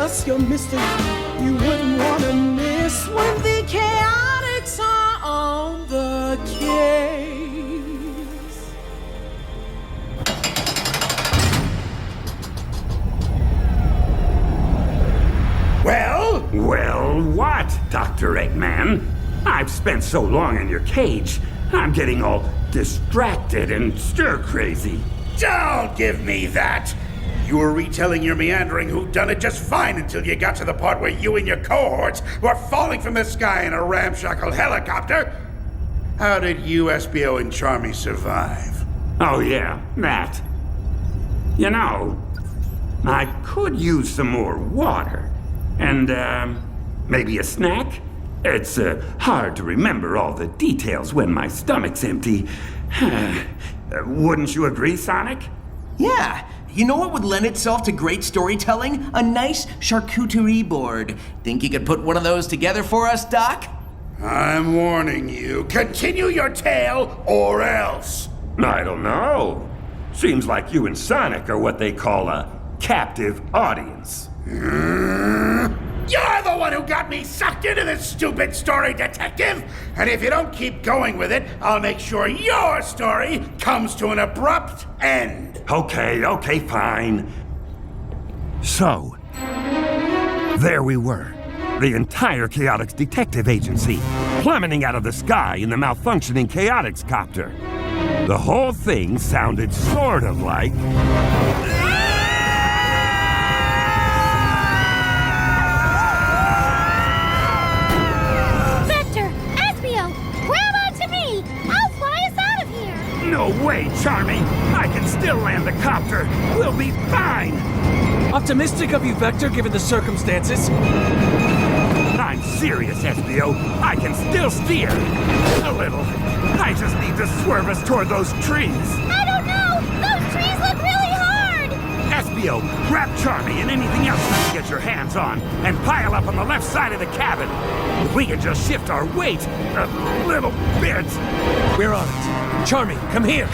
us your mystery you wouldn't want to miss when the Chaotix are on the case. Well, what, Dr. Eggman? I've spent so long in your cage, I'm getting all distracted and stir-crazy. Don't give me that! You were retelling your meandering whodunit just fine until you got to the part where you and your cohorts were falling from the sky in a ramshackle helicopter. How did you, SBO, and Charmy survive? Oh yeah, that. You know, I could use some more water. And, maybe a snack? It's, hard to remember all the details when my stomach's empty. Wouldn't you agree, Sonic? Yeah. You know what would lend itself to great storytelling? A nice charcuterie board. Think you could put one of those together for us, Doc? I'm warning you. Continue your tale, or else. I don't know. Seems like you and Sonic are what they call a captive audience. You're the one who got me sucked into this stupid story, detective! And if you don't keep going with it, I'll make sure your story comes to an abrupt end. Okay, fine. So, there we were. The entire Chaotix detective agency, plummeting out of the sky in the malfunctioning Chaotix copter. The whole thing sounded sort of like... No way, Charmy! I can still land the copter! We'll be fine! Optimistic of you, Vector, given the circumstances. I'm serious, SBO. I can still steer. A little. I just need to swerve us toward those trees. I don't know! Those trees look really hard! SBO, grab Charmy and anything else you can get your hands on, and pile up on the left side of the cabin. If we can just shift our weight a little bit. We're on it. Charmy, come here.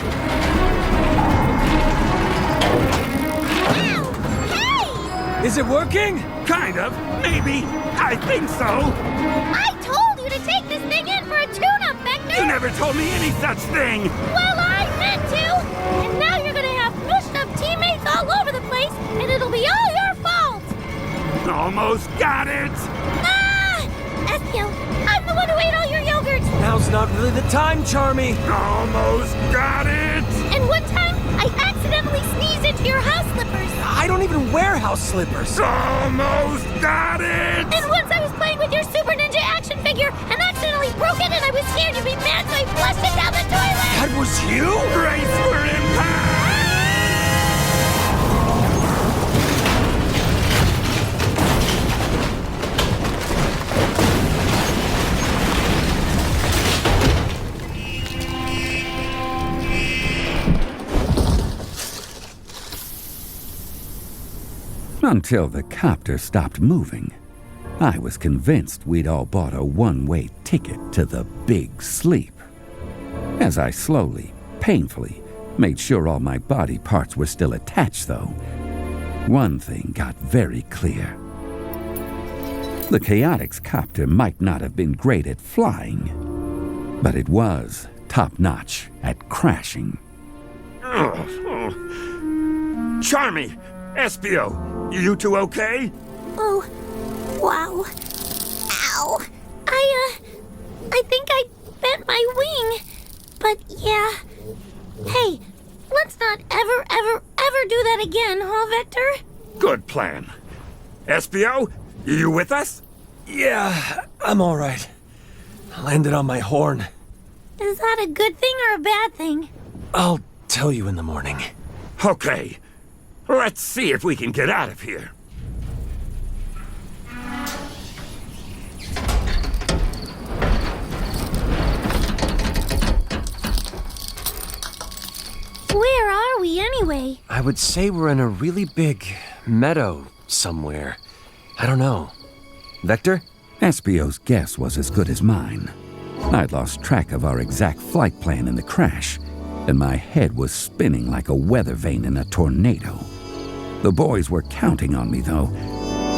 Ow! Hey! Is it working? Kind of. Maybe. I think so. I told you to take this thing in for a tune-up, Vector! You never told me any such thing! Well, I meant to! And now you're gonna have mushed-up teammates all over the place, and it'll be all your fault! Almost got it! Espio, I'm the one who ate all your yogurt! Now's not really the time, Charmy! Almost got it! And one time, I accidentally sneezed into your house slippers! I don't even wear house slippers! Almost got it! And once I was playing with your Super Ninja action figure and accidentally broke it and I was scared you'd be mad, so I flushed it down the toilet! That was you? Brace for impact! Until the copter stopped moving, I was convinced we'd all bought a one-way ticket to the big sleep. As I slowly, painfully, made sure all my body parts were still attached, though, one thing got very clear. The Chaotix copter might not have been great at flying, but it was top-notch at crashing. Charmy! Espio! You two okay? Oh, wow. Ow. I think I bent my wing. But yeah. Hey, let's not ever do that again, huh, Vector? Good plan. Espio, you with us? Yeah, I'm all right. I landed on my horn. Is that a good thing or a bad thing? I'll tell you in the morning. Okay. Let's see if we can get out of here. Where are we anyway? I would say we're in a really big meadow somewhere. I don't know. Vector? Espio's guess was as good as mine. I'd lost track of our exact flight plan in the crash, and my head was spinning like a weather vane in a tornado. The boys were counting on me, though,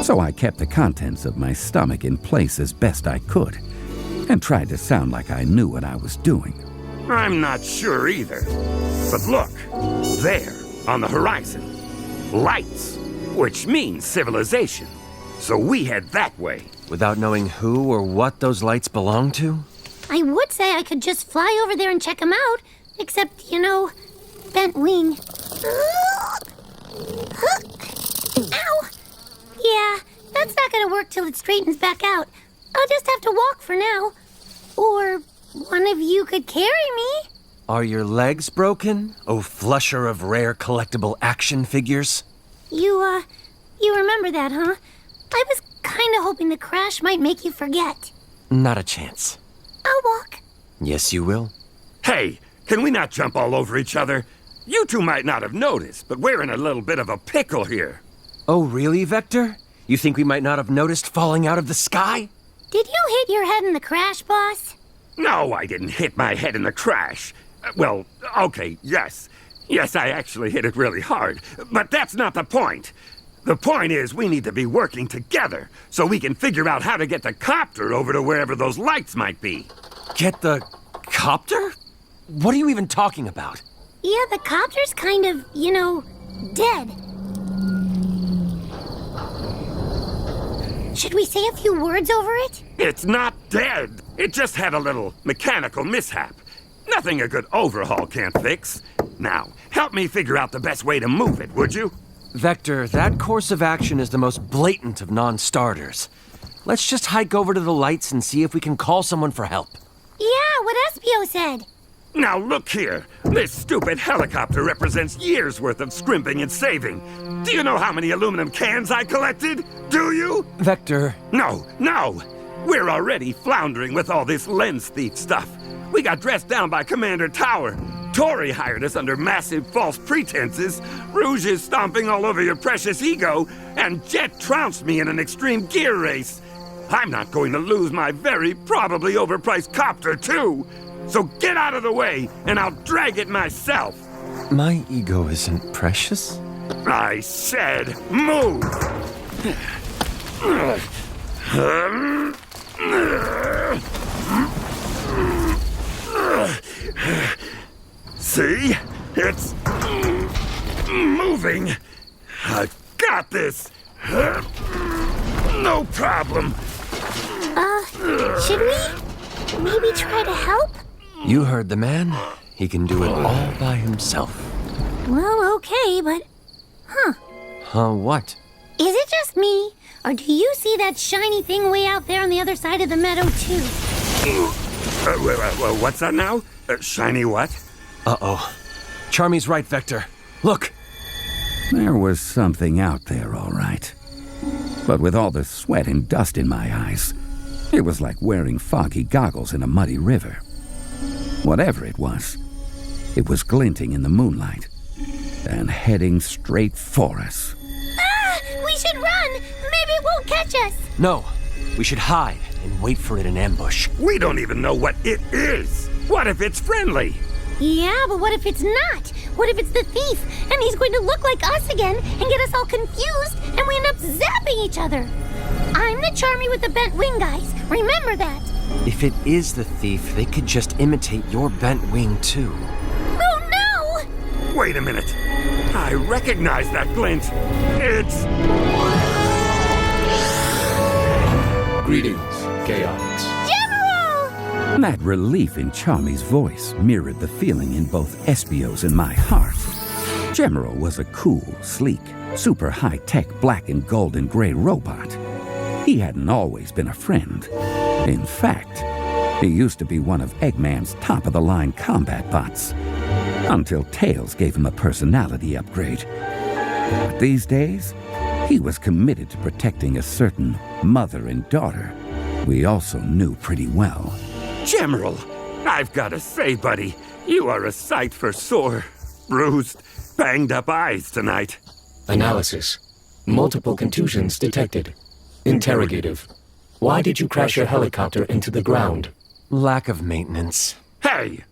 So I kept the contents of my stomach in place as best I could, and tried to sound like I knew what I was doing. I'm not sure either. But look, there, on the horizon. Lights, which means civilization. So we head that way. Without knowing who or what those lights belong to? I would say I could just fly over there and check him out, except, bent wing. Ow! Yeah, that's not gonna work till it straightens back out. I'll just have to walk for now. Or one of you could carry me. Are your legs broken, oh flusher of rare collectible action figures? You remember that, huh? I was kinda hoping the crash might make you forget. Not a chance. I'll walk. Yes, you will. Hey, can we not jump all over each other? You two might not have noticed, but we're in a little bit of a pickle here. Oh, really, Vector? You think we might not have noticed falling out of the sky? Did you hit your head in the crash, boss? No, I didn't hit my head in the crash. Well, okay, yes. Yes, I actually hit it really hard. But that's not the point. The point is we need to be working together so we can figure out how to get the copter over to wherever those lights might be. Get the copter? What are you even talking about? Yeah, the copter's kind of, dead. Should we say a few words over it? It's not dead. It just had a little mechanical mishap. Nothing a good overhaul can't fix. Now, help me figure out the best way to move it, would you? Vector, that course of action is the most blatant of non-starters. Let's just hike over to the lights and see if we can call someone for help. Yeah, what Espio said. Now look here. This stupid helicopter represents years' worth of scrimping and saving. Do you know how many aluminum cans I collected? Do you? Vector. No. We're already floundering with all this lens thief stuff. We got dressed down by Commander Tower. Tori hired us under massive false pretenses. Rouge is stomping all over your precious ego. And Jet trounced me in an extreme gear race. I'm not going to lose my very probably overpriced copter, too. So get out of the way, and I'll drag it myself. My ego isn't precious. I said move! See? It's moving. I've got this. No problem. Should we maybe try to help? You heard the man. He can do it all by himself. Well, okay, but... What? Is it just me? Or do you see that shiny thing way out there on the other side of the meadow, too? What's that now? Shiny what? Uh-oh. Charmy's right, Vector. Look! There was something out there, all right. But with all the sweat and dust in my eyes, it was like wearing foggy goggles in a muddy river. Whatever it was glinting in the moonlight and heading straight for us. Ah! We should run! Maybe it won't catch us! No, we should hide and wait for it in ambush. We don't even know what it is. What if it's friendly? Yeah, but what if it's not? What if it's the thief, and he's going to look like us again and get us all confused, and we end up zapping each other? I'm the Charmy with the bent wing, guys. Remember that. If it is the thief, they could just imitate your bent wing, too. Oh, no! Wait a minute. I recognize that glint. It's... Greetings, Chaotix. General! That relief in Charmy's voice mirrored the feeling in both Espio's and my heart. General was a cool, sleek, super high-tech black and gold and gray robot. He hadn't always been a friend. In fact, he used to be one of Eggman's top-of-the-line combat bots, until Tails gave him a personality upgrade. But these days, he was committed to protecting a certain mother and daughter we also knew pretty well. General, I've got to say, buddy, you are a sight for sore, bruised, banged-up eyes tonight. Analysis. Multiple contusions detected. Interrogative. Why did you crash your helicopter into the ground? Lack of maintenance. Hey!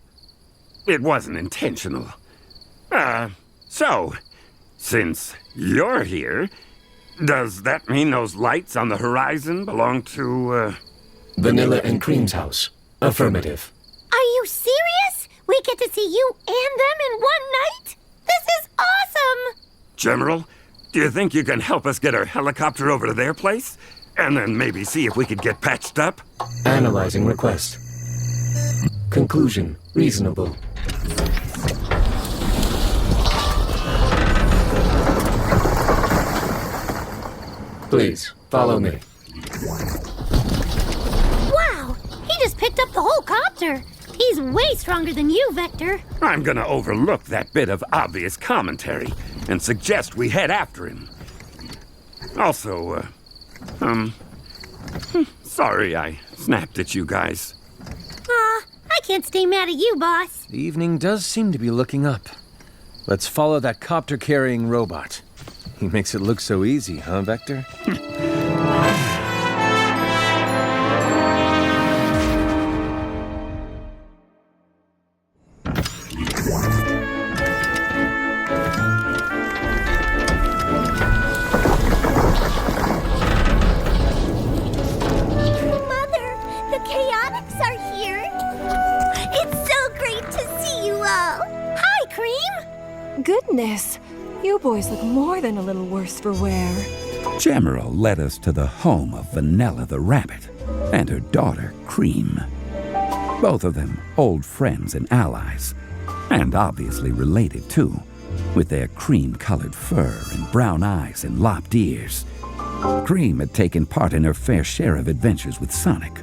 It wasn't intentional. So, since you're here, Does that mean those lights on the horizon belong to, Vanilla and Cream's house. Affirmative. Are you serious? We get to see you and them in one night? This is awesome! General? Do you think you can help us get our helicopter over to their place? And then maybe see if we could get patched up? Analyzing request. Conclusion. Reasonable. Please, follow me. Wow! He just picked up the whole copter! He's way stronger than you, Vector. I'm gonna overlook that bit of obvious commentary and suggest we head after him. Also, sorry I snapped at you guys. Aw, I can't stay mad at you, boss. The evening does seem to be looking up. Let's follow that copter-carrying robot. He makes it look so easy, huh, Vector? Mother, the Chaotix are here. It's so great to see you all. Hi, Cream. Goodness, you boys look more than a little worse for wear. General led us to the home of Vanilla the rabbit and her daughter, Cream. Both of them old friends and allies, and obviously related too, with their cream-colored fur and brown eyes and lopped ears. Cream had taken part in her fair share of adventures with Sonic.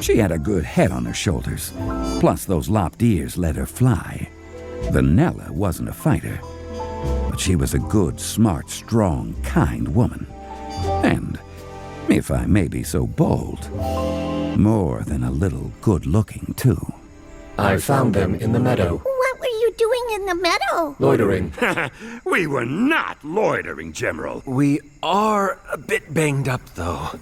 She had a good head on her shoulders, plus those lopped ears let her fly. Vanilla wasn't a fighter, but she was a good, smart, strong, kind woman. And, if I may be so bold, more than a little good-looking, too. I found them in the meadow. What were you doing in the meadow? Loitering. We were not loitering, General. We are a bit banged up, though.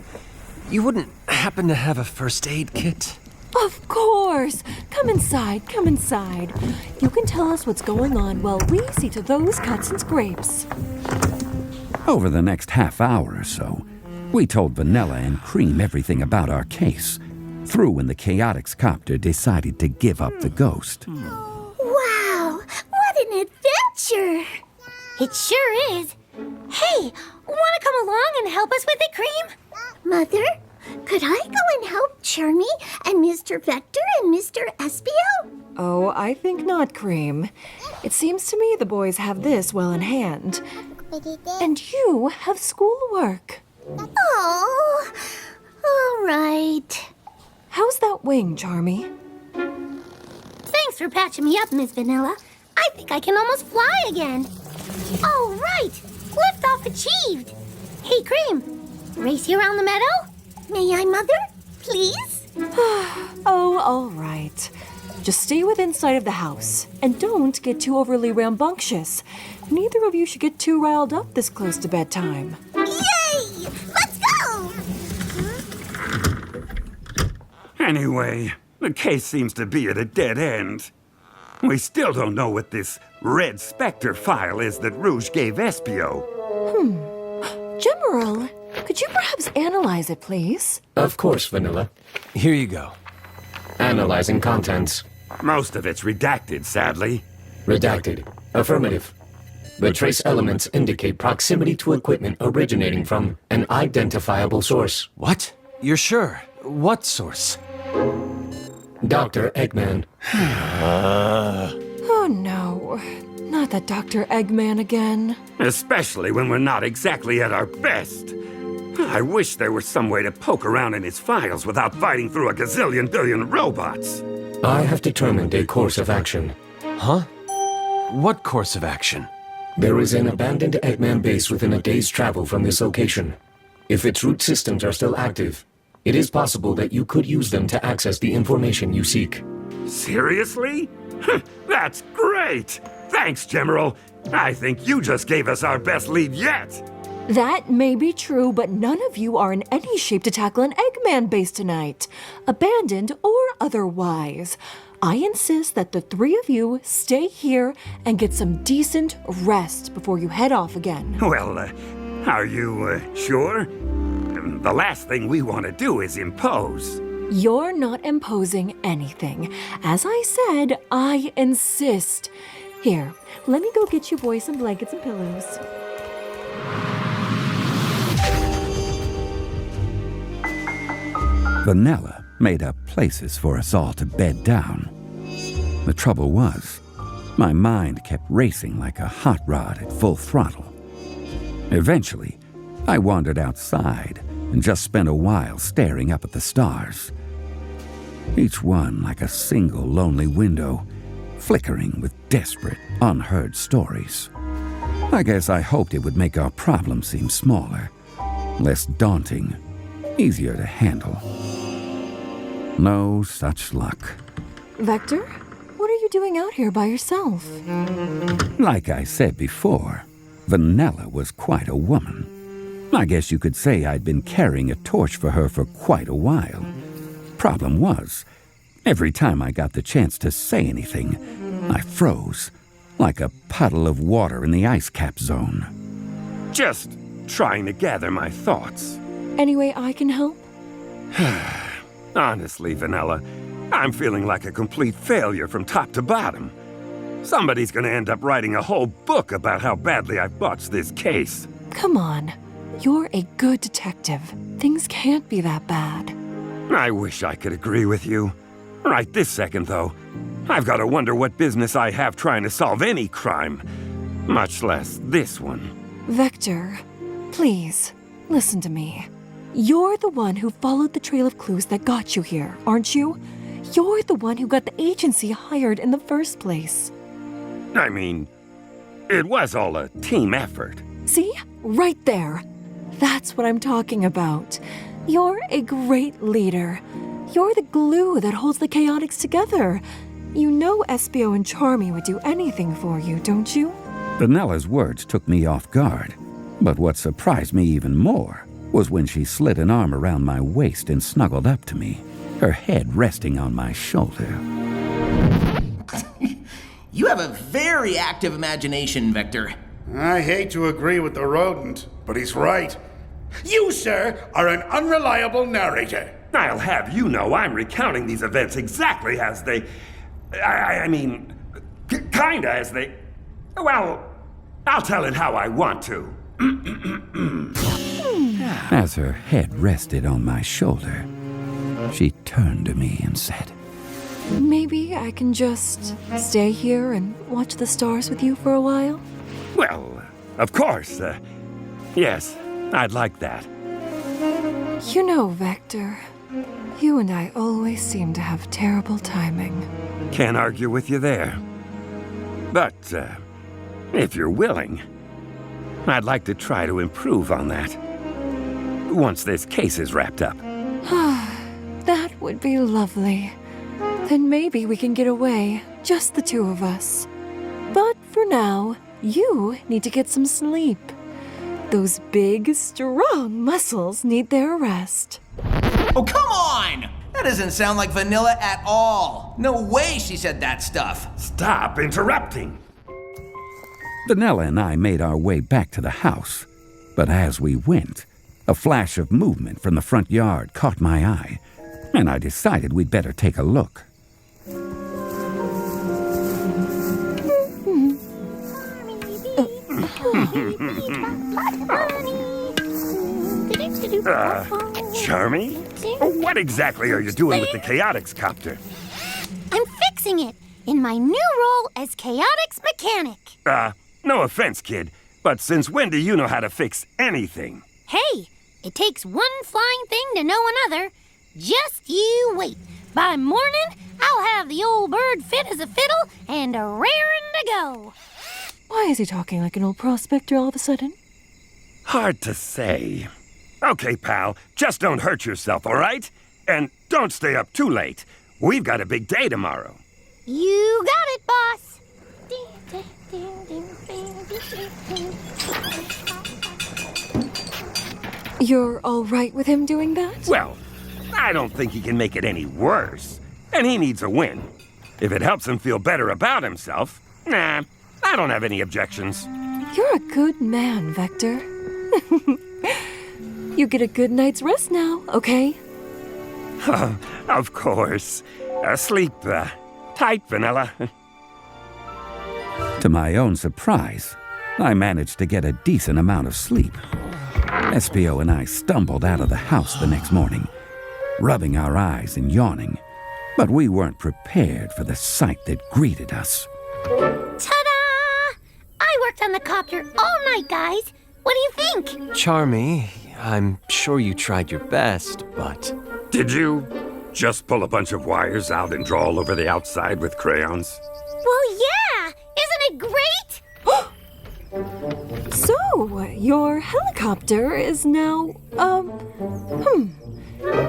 You wouldn't happen to have a first aid kit? Of course! Come inside, come inside. You can tell us what's going on while we see to those cuts and scrapes. Over the next half hour or so, we told Vanilla and Cream everything about our case, through when the Chaotix copter decided to give up the ghost. Wow, what an adventure! It sure is. Hey, want to come along and help us with it, Cream? Mother, could I go and help Charmy and Mr. Vector and Mr. Espio? Oh, I think not, Cream. It seems to me the boys have this well in hand. And you have schoolwork. Oh, all right. How's that wing, Charmy? Thanks for patching me up, Miss Vanilla. I think I can almost fly again. All right, liftoff achieved. Hey, Cream, race you around the meadow? May I, Mother? Please? Oh, all right. Just stay within sight of the house, and don't get too overly rambunctious. Neither of you should get too riled up this close to bedtime. Yay! Let's go! Anyway, the case seems to be at a dead end. We still don't know what this Red Spectre file is that Rouge gave Espio. General, could you perhaps analyze it, please? Of course, Vanilla. Here you go. Analyzing contents. Most of it's redacted, sadly. Redacted. Affirmative. The trace elements indicate proximity to equipment originating from an identifiable source. What? You're sure? What source? Dr. Eggman. Oh no, not that Dr. Eggman again. Especially when we're not exactly at our best. I wish there were some way to poke around in his files without fighting through a gazillion billion robots. I have determined a course of action. Huh? What course of action? There is an abandoned Eggman base within a day's travel from this location. If its root systems are still active, it is possible that you could use them to access the information you seek. Seriously? That's great! Thanks, General. I think you just gave us our best lead yet. That may be true, but none of you are in any shape to tackle an Eggman base tonight, abandoned or otherwise. I insist that the three of you stay here and get some decent rest before you head off again. Well, Are you, sure? The last thing we want to do is impose. You're not imposing anything. As I said, I insist. Here, let me go get you boys some blankets and pillows. Vanilla made up places for us all to bed down. The trouble was, my mind kept racing like a hot rod at full throttle. Eventually, I wandered outside and just spent a while staring up at the stars. Each one like a single lonely window, flickering with desperate, unheard stories. I guess I hoped it would make our problem seem smaller, less daunting, easier to handle. No such luck. Vector, what are you doing out here by yourself? Like I said before, Vanilla was quite a woman. I guess you could say I'd been carrying a torch for her for quite a while. Problem was, every time I got the chance to say anything, I froze, like a puddle of water in the ice cap zone. Just trying to gather my thoughts. Any way I can help? Honestly, Vanilla, I'm feeling like a complete failure from top to bottom. Somebody's gonna end up writing a whole book about how badly I've botched this case. Come on. You're a good detective. Things can't be that bad. I wish I could agree with you. Right this second, though, I've got to wonder what business I have trying to solve any crime, much less this one. Vector, please, listen to me. You're the one who followed the trail of clues that got you here, aren't you? You're the one who got the agency hired in the first place. I mean, it was all a team effort. See? Right there. That's what I'm talking about. You're a great leader. You're the glue that holds the Chaotix together. You know Espio and Charmy would do anything for you, don't you? Vanilla's words took me off guard, but what surprised me even more was when she slid an arm around my waist and snuggled up to me, her head resting on my shoulder. You have a very active imagination, Vector. I hate to agree with the rodent, but he's right. You, sir, are an unreliable narrator. I'll have you know I'm recounting these events exactly as they... kinda as they... Well, I'll tell it how I want to. As her head rested on my shoulder, she turned to me and said, Maybe I can just stay here and watch the stars with you for a while? Well, of course. Yes, I'd like that. You know, Vector, you and I always seem to have terrible timing. Can't argue with you there. But, if you're willing, I'd like to try to improve on that. Once this case is wrapped up. That would be lovely. Then maybe we can get away, just the two of us. But for now, you need to get some sleep. Those big, strong muscles need their rest. Oh, come on! That doesn't sound like Vanilla at all. No way she said that stuff. Stop interrupting. Vanilla and I made our way back to the house, but as we went, a flash of movement from the front yard caught my eye, and I decided we'd better take a look. Charmy? What exactly are you doing with the Chaotix copter? I'm fixing it in my new role as Chaotix mechanic. No offense, kid, but since when do you know how to fix anything? Hey, it takes one flying thing to know another. Just you wait. By morning, I'll have the old bird fit as a fiddle and a raring to go. Why is he talking like an old prospector all of a sudden? Hard to say. Okay, pal, just don't hurt yourself, all right? And don't stay up too late. We've got a big day tomorrow. You got it, boss. You're all right with him doing that? Well, I don't think he can make it any worse. And he needs a win. If it helps him feel better about himself, nah, I don't have any objections. You're a good man, Vector. You get a good night's rest now, okay? Of course. Sleep tight, Vanilla. To my own surprise, I managed to get a decent amount of sleep. Espio and I stumbled out of the house the next morning, rubbing our eyes and yawning, but we weren't prepared for the sight that greeted us. Ta-da! I worked on the copter all night, guys. What do you think? Charmy, I'm sure you tried your best, but... Did you just pull a bunch of wires out and draw all over the outside with crayons? Well, yeah! Isn't it great? So, your helicopter is now,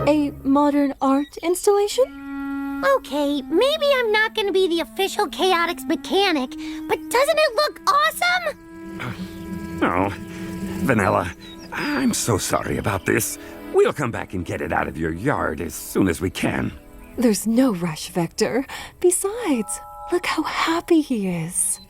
a modern art installation? Okay, maybe I'm not gonna be the official Chaotix mechanic, but doesn't it look awesome? Oh, Vanilla, I'm so sorry about this. We'll come back and get it out of your yard as soon as we can. There's no rush, Vector. Besides, look how happy he is.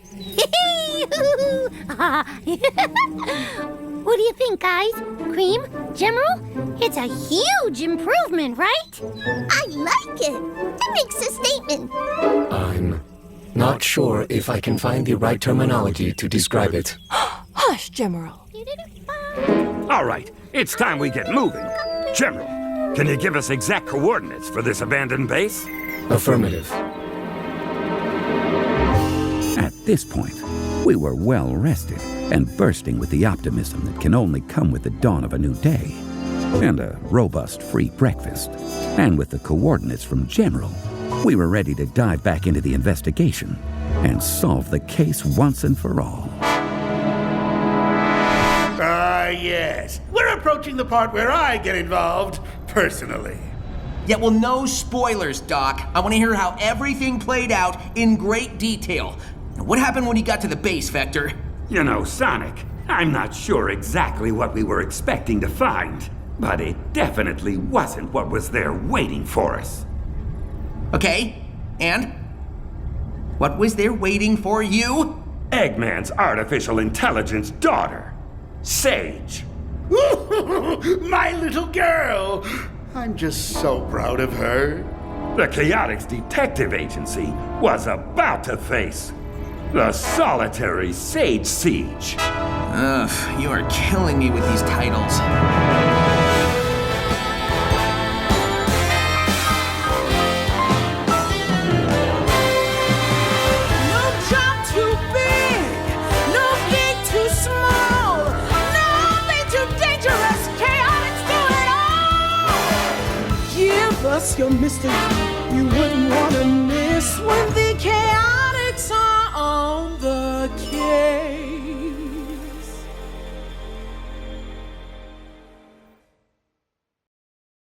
What do you think, guys? Cream? General? It's a huge improvement, right? I like it. It makes a statement. I'm not sure if I can find the right terminology to describe it. Hush, General. All right, it's time we get moving. General, can you give us exact coordinates for this abandoned base? Affirmative. At this point, we were well rested and bursting with the optimism that can only come with the dawn of a new day, and a robust free breakfast. And with the coordinates from General, we were ready to dive back into the investigation and solve the case once and for all. Yes. We're approaching the part where I get involved, personally. Yeah, well, no spoilers, Doc. I want to hear how everything played out in great detail. What happened when you got to the base, Vector? You know, Sonic, I'm not sure exactly what we were expecting to find, but it definitely wasn't what was there waiting for us. Okay, and? What was there waiting for you? Eggman's artificial intelligence daughter, Sage. My little girl! I'm just so proud of her. The Chaotix Detective Agency was about to face the solitary Sage Siege. Ugh, you are killing me with these titles. No job too big, no gig too small, no thing too dangerous. Chaotix do it all. Give us your mystery, you wouldn't want to miss when the